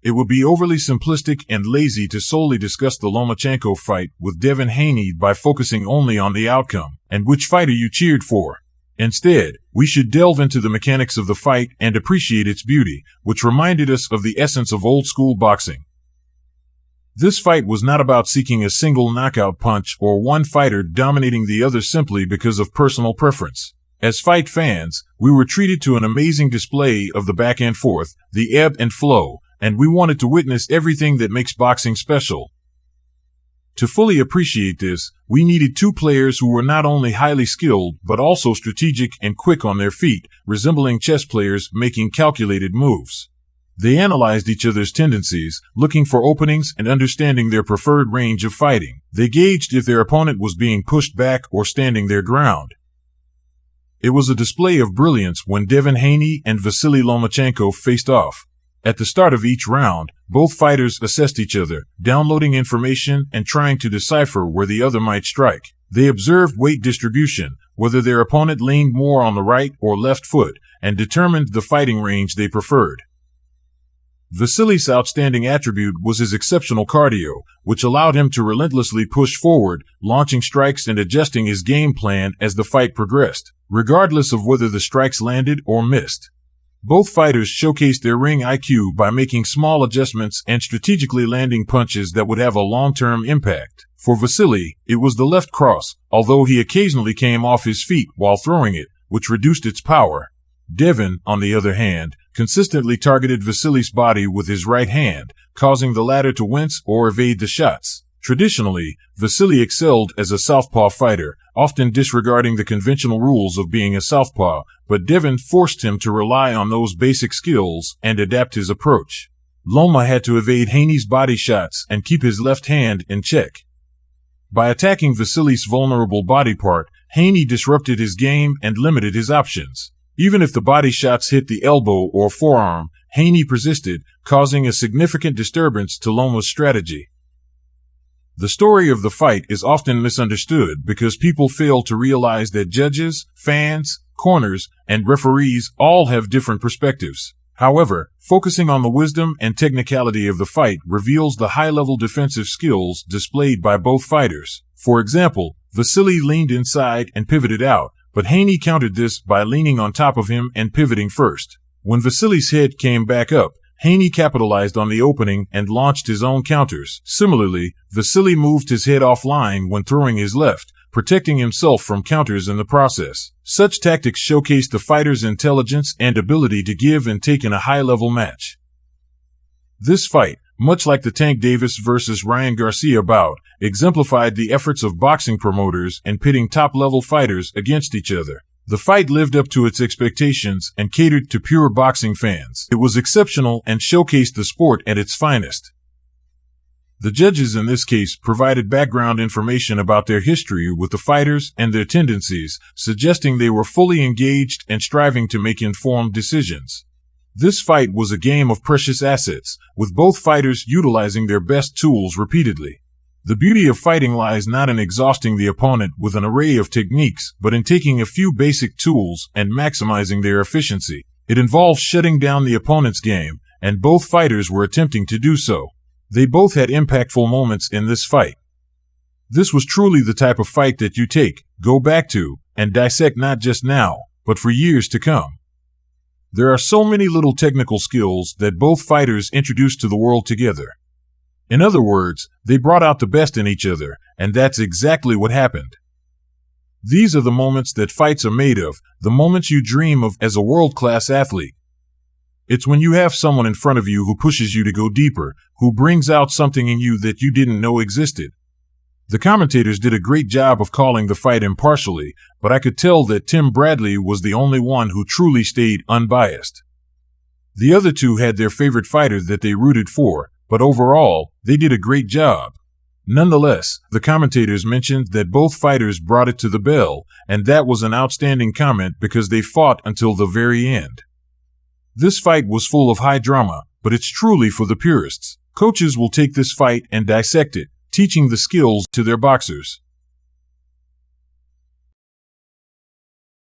It would be overly simplistic and lazy to solely discuss the Lomachenko fight with Devin Haney by focusing only on the outcome and which fighter you cheered for. Instead, we should delve into the mechanics of the fight and appreciate its beauty, which reminded us of the essence of old-school boxing. This fight was not about seeking a single knockout punch or one fighter dominating the other simply because of personal preference. As fight fans, we were treated to an amazing display of the back and forth, the ebb and flow, and we wanted to witness everything that makes boxing special. To fully appreciate this, we needed two players who were not only highly skilled but also strategic and quick on their feet, resembling chess players making calculated moves. They analyzed each other's tendencies, looking for openings and understanding their preferred range of fighting. They gauged if their opponent was being pushed back or standing their ground. It was a display of brilliance when Devin Haney and Vasily Lomachenko faced off. At the start of each round, both fighters assessed each other, downloading information and trying to decipher where the other might strike. They observed weight distribution, whether their opponent leaned more on the right or left foot, and determined the fighting range they preferred. Vasily's outstanding attribute was his exceptional cardio, which allowed him to relentlessly push forward, launching strikes and adjusting his game plan as the fight progressed, regardless of whether the strikes landed or missed. Both fighters showcased their ring IQ by making small adjustments and strategically landing punches that would have a long-term impact. For Vasily, it was the left cross, although he occasionally came off his feet while throwing it, which reduced its power. Devin, on the other hand, consistently targeted Vasily's body with his right hand, causing the latter to wince or evade the shots. Traditionally, Vasily excelled as a southpaw fighter, often disregarding the conventional rules of being a southpaw, but Devin forced him to rely on those basic skills and adapt his approach. Loma had to evade Haney's body shots and keep his left hand in check. By attacking Vasily's vulnerable body part, Haney disrupted his game and limited his options. Even if the body shots hit the elbow or forearm, Haney persisted, causing a significant disturbance to Loma's strategy. The story of the fight is often misunderstood because people fail to realize that judges, fans, corners, and referees all have different perspectives. However, focusing on the wisdom and technicality of the fight reveals the high-level defensive skills displayed by both fighters. For example, Vasily leaned inside and pivoted out, but Haney countered this by leaning on top of him and pivoting first. When Vasily's head came back up, Haney capitalized on the opening and launched his own counters. Similarly, Vasily moved his head offline when throwing his left, protecting himself from counters in the process. Such tactics showcased the fighter's intelligence and ability to give and take in a high-level match. This fight, much like the Tank Davis vs. Ryan Garcia bout, exemplified the efforts of boxing promoters in pitting top-level fighters against each other. The fight lived up to its expectations and catered to pure boxing fans. It was exceptional and showcased the sport at its finest. The judges in this case provided background information about their history with the fighters and their tendencies, suggesting they were fully engaged and striving to make informed decisions. This fight was a game of precious assets, with both fighters utilizing their best tools repeatedly. The beauty of fighting lies not in exhausting the opponent with an array of techniques, but in taking a few basic tools and maximizing their efficiency. It involves shutting down the opponent's game, and both fighters were attempting to do so. They both had impactful moments in this fight. This was truly the type of fight that you take, go back to, and dissect not just now, but for years to come. There are so many little technical skills that both fighters introduced to the world together. In other words, they brought out the best in each other, and that's exactly what happened. These are the moments that fights are made of, the moments you dream of as a world-class athlete. It's when you have someone in front of you who pushes you to go deeper, who brings out something in you that you didn't know existed. The commentators did a great job of calling the fight impartially, but I could tell that Tim Bradley was the only one who truly stayed unbiased. The other two had their favorite fighter that they rooted for, but overall, they did a great job. Nonetheless, the commentators mentioned that both fighters brought it to the bell, and that was an outstanding comment because they fought until the very end. This fight was full of high drama, but it's truly for the purists. Coaches will take this fight and dissect it, teaching the skills to their boxers.